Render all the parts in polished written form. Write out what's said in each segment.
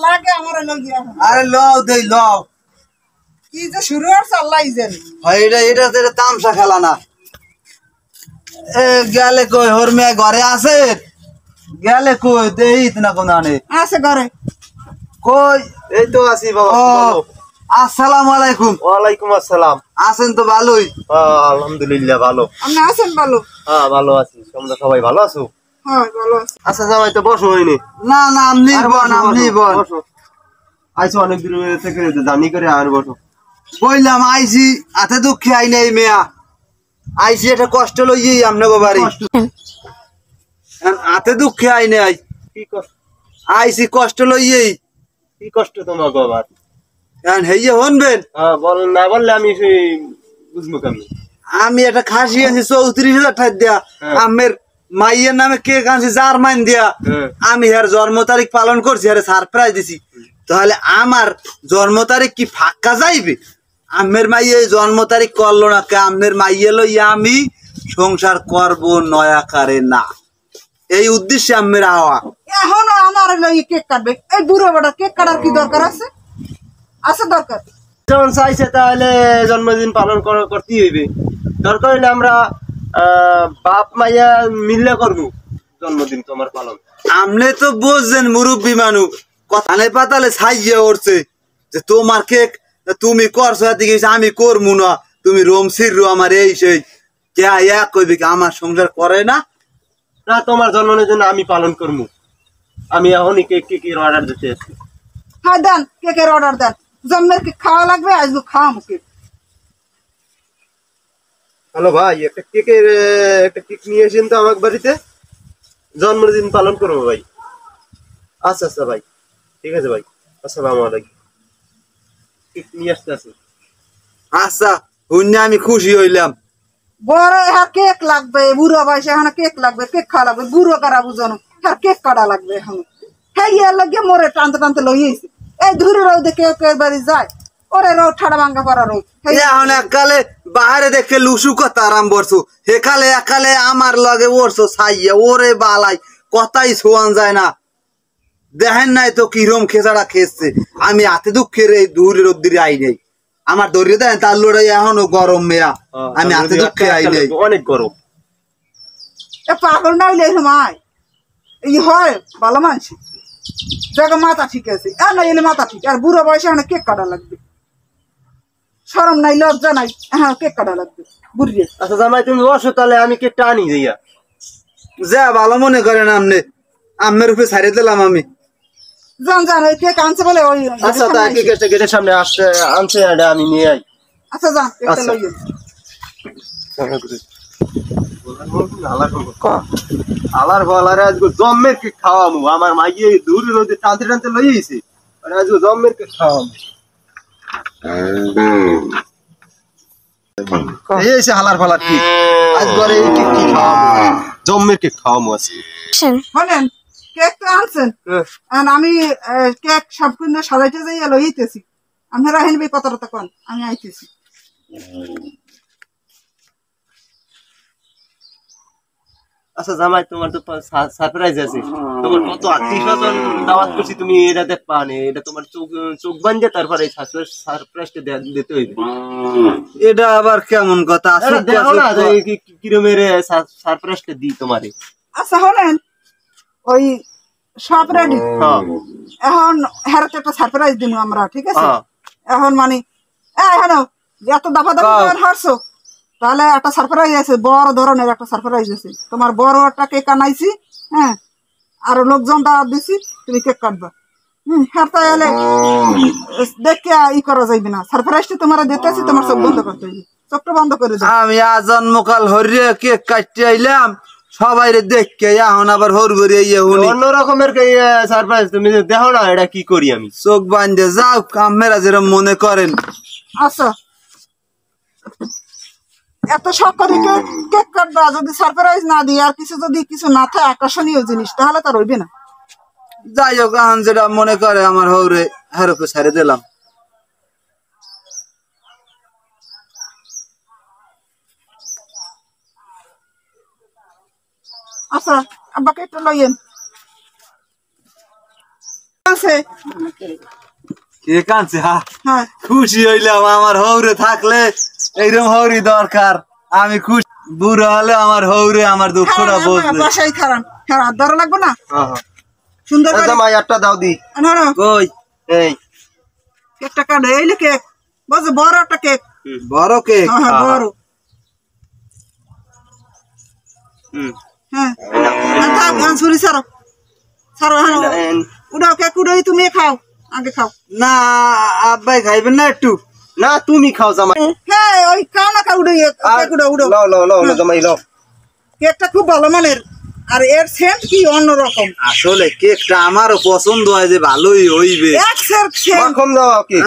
লাগে আমারে লগিয়া আরে লও দেই লও কি যে শুরু আর চাল্লাই যেন হয় এটা তামসা খেলা না এ গেলে কই ওর মেয়ে ঘরে আছে গেলে কই দেই না কোন আনে আছে ঘরে কই এই তো আছি বাবা বলো আসসালামু আলাইকুম ওয়ালাইকুম আসসালাম আছেন তো ভালোই আলহামদুলিল্লাহ ভালো আপনি আছেন ভালো হ্যাঁ ভালো আছি তোমরা সবাই ভালো আছো হ্যাঁ ভালো আছে আচ্ছা জামাই তো বসো হইনি না না আপনি বল আপনি বল আইসো অনেক দূর থেকে জানি করে আর বসো বললাম আইসি হাতে দুঃখে আই নাই মেয়া আইসি এটা কষ্ট লইই আপনাকে বাড়ি হাতে দুঃখে আই নাই কি কষ্ট আইসি কষ্ট লইই কি কষ্ট তোমাকে আবার হেইয়ে হনবেন হ্যাঁ বল না বললে আমি সেই বুঝবো কেমন আমি একটা খাসি আনছি 34,000 টাকা দিয়া আমের মাইয়ের নামে কেক আনছি জার্মান দিয়া আমি এর জন্ম তারিখ পালন করছি আরে সারপ্রাইজ দিছি তাহলে আমার জন্ম তারিখ কি ফাঁকা যাইবে আমের মাইয়ে জন্ম তারিখ করলো না কে আমের মাইয়ে লইয়া আমি সংসার করব নয়াকারে না এই উদ্দেশ্যে আমের আওয়া এখন আমার লই কেক কাটবে এই বুড়ো বড় কেক কাটার কি দরকার আছে আছে দরকার যখন চাইছে তাহলে জন্মদিন পালন করতেই হইবে দরকার হইলে আমরা বাপ মাইয়া মিললে করবো জন্মদিন তোমার পালন আমনে তো বুঝছেন মুরব্বী মানুষ কথালে পাতালে ছাইয়ে উঠছে যে তোমার কেক তুমি করছো এদিকে আমি করবো না তুমি রমসির রু আমার এই সেই কে এক কইবে কি আমার সংসার করে না না তোমার জন্মদিনের জন্য আমি পালন করবো আমি এখনই কেকের অর্ডার দিতে আসছি হ্যাঁ দেন কেকের অর্ডার দেন জন্মের কেক খাওয়া লাগবে আজকে খাওয়া মুখে হ্যালো ভাই একটা কেক নিয়ে এসেন তো আমার বাড়িতে জন্মদিন পালন করবো ভাই আচ্ছা আচ্ছা ভাই ঠিক আছে ভাই আসসালামু আলাইকুম কেক নিয়ে আসতে আসি আচ্ছা শুনে আমি খুশি হইলাম বড় হ্যাঁ কেক লাগবে বুড়ো বয়সে এখন কেক লাগবে কেক খাওয়া লাগবে বুড়ো কারা বুঝানো হ্যাঁ কেক কাটা লাগবে এখন হ্যাঁ ইয়ে লাগে মোরে টানতে টানতে লইয়েছি এই ধুরি রোদে কেউ কেউ বাড়ি যায় ওরে রোদ ঠাড়া ভাঙ্গা করা রোদ এখন এককালে বাহারে দেখে লুসু কথা আরাম করছো সেকালে একালে আমার লগে ওরছো ছাইয়া ওরে বালাই কথাই শোয়ান যায় না দেখেন নাই তো কিরম খেসাড়া খেসছে আমি হাতে দুঃখের এই দূরের অব্দিরে আই নেই আমার দরিয়ে দেন তার লড়াই এখনো গরম মেয়া আমি হাতে দুঃখে আই নেই অনেক গরম পাগল না হইলে মায় এই হয় ভালো মানুষ জায়গা মাথা ঠিক আছে আর না এলে মাথা ঠিক আর বুড়ো বয়সে এখন কেক কাটা লাগবে শরম নাই লজ্জা নাই হ্যাঁ কেক কাটা লাগবে বুড়িয়ে আচ্ছা জামাই তুমি বসো তাহলে আমি কেকটা আনি যাইয়া যা ভালো মনে করেন আপনি আমের উপরে ছাড়িয়ে দিলাম আমি জান জান ওই কেক আনছে বলে ওই আচ্ছা তা কেকটা গেটের সামনে আসছে আনছে এটা আমি নিয়ে আই আচ্ছা যান একটা লইয়ে আলার বলারে আজকে জম্মের কেক খাওয়ামু আমার মাইয়ে দূরে রোদে টানতে টানতে লইয়েছি আর আজকে জম্মের কেক খাওয়ামু এই এসে হালার ফালার কেক আজ ঘরে এই কেক কি খাওয়ামু জম্মের কেক খাওয়ামু আজকে শোনেন কেক তো আনছেন আর আমি কেক সব কিন্তু সাজাইতে যাই লইতেছি আপনারা হেনবি কত কোন আমি আইতেছি আচ্ছা জামাই তোমার তো সারপ্রাইজ আছে তোমার কত আত্মীয়স্বজন দাওয়াত করছি তুমি এটা দেখবা না এটা তোমার চোখ বান্ধে তারপরে এই সারপ্রাইজটা দিতে হইবে এটা আবার কেমন কথা দেখো না কিরমের সারপ্রাইজটা দিই তোমারে আচ্ছা হলেন ওই সব রেডি এখন হেরাতে একটা সারপ্রাইজ দিব আমরা ঠিক আছে এখন মানে এখন এত দাফা দাফা হারছো তাহলে একটা সারপ্রাইজ আছে বড় ধরনের একটা সারপ্রাইজ আছে তোমার বড় একটা কেক আনাইছি হ্যাঁ আর লোকজন দাওয়াত দিছি তুমি কেক কাটবা হেরতা এলে দেখে ই করা যাইবে না সারপ্রাইজটা তোমার দিতেছি তোমার চোখ বন্ধ করতে হইবে চোখটা বন্ধ করে দাও আমি আজন্মকাল হরিয়ে কেক কাটতে আইলাম সবাই দেখে এখন আবার হর ভরিয়ে অন্য রকমের সারপ্রাইজ তুমি দেখো না এটা কি করি আমি চোখ বান্ধে যাও কামেরা যেরকম মনে করেন আচ্ছা এত শখ করে কেক কাটবা যদি সারপ্রাইজ না দিই আর কিছু যদি কিছু না থাকে আকর্ষণীয় জিনিস তাহলে তার হইবে না যাই হোক এখন যেটা মনে করে আমার হৌরে হেরপে ছাড়ে দিলাম আচ্ছা আব্বাকে একটু লইয়েন আছে কে কাঁদছে হ্যাঁ খুশি হইলাম আমার হৌরে থাকলে এইরকম হৌরি দরকার আমি খুশি বুড়ো হলে আমার হৌরে আমার দুঃখটা বুঝবে বাসায় খারাপ খারাপ ধরা লাগবে না হ্যাঁ হ্যাঁ সুন্দর করে জামাই একটা দাও দি ধরো কই এই কেকটা কাটে এই কেক বুঝছো বড় একটা কেক বড় কেক হ্যাঁ বড় হ্যাঁ থাক ছুরি ছাড়ো ছাড়ো হ্যাঁ উড়াও কেক উড়াই তুমি খাও আগে খাও না আব্বাই খাইবেন না একটু না তুমি খাও জামাই হ্যাঁ ওই খাও না খাও উড়াই কেক উড়াও উড়াও লাও লাও লাও জামাই লাও কেকটা খুব ভালো মানের আর এর সেন্ট কি অন্যরকম আসলে কেকটা আমারও পছন্দ হয় যে ভালোই হইবে এক সেন্ট সেন্ট কম দাও কি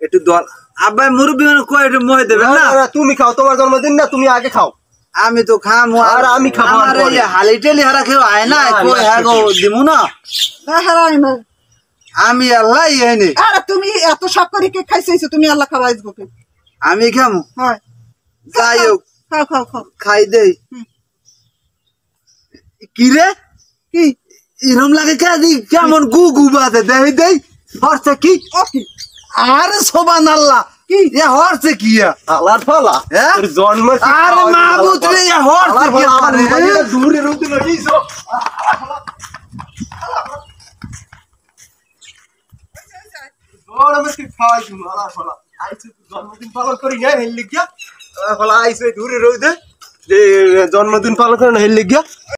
একটু দল আব্বাই মুরব্বী মানে কয় একটু মহে দেবেন না তুমি খাও তোমার জন্মদিন না তুমি আগে খাও আমি তো খামু আর আমি খাবো আমার এই হালি টেলি হারা কেউ আয় না কই হ্যাঁ গো দিমু না হারাই না আমি আল্লাহ এনে আরে তুমি এত শখ করে কেক খাইছো তুমি আল্লাহ খাওয়াইছ গোকে আমি খামু হয় যাই হোক খাও খাও খাও খাই দেই কি রে কি এরম লাগে কেমন গু গু বাজে দেই দেই হরছে কি ওকে আরে সোবান আল্লাহ কি এ হরছে কি আলার ফালা হ্যাঁ? তোর জন্ম আরে মাহবুব রে এ হরছে কি আরে দূরে রুতে লাগিয়েছো আমি কি খাই তুমি আলার ফালা আইছো জন্মদিন পালন করি না হেল লিখিয়া আলার ফালা আইছো দূরে রুতে যে জন্মদিন পালন করে না হেল লিখিয়া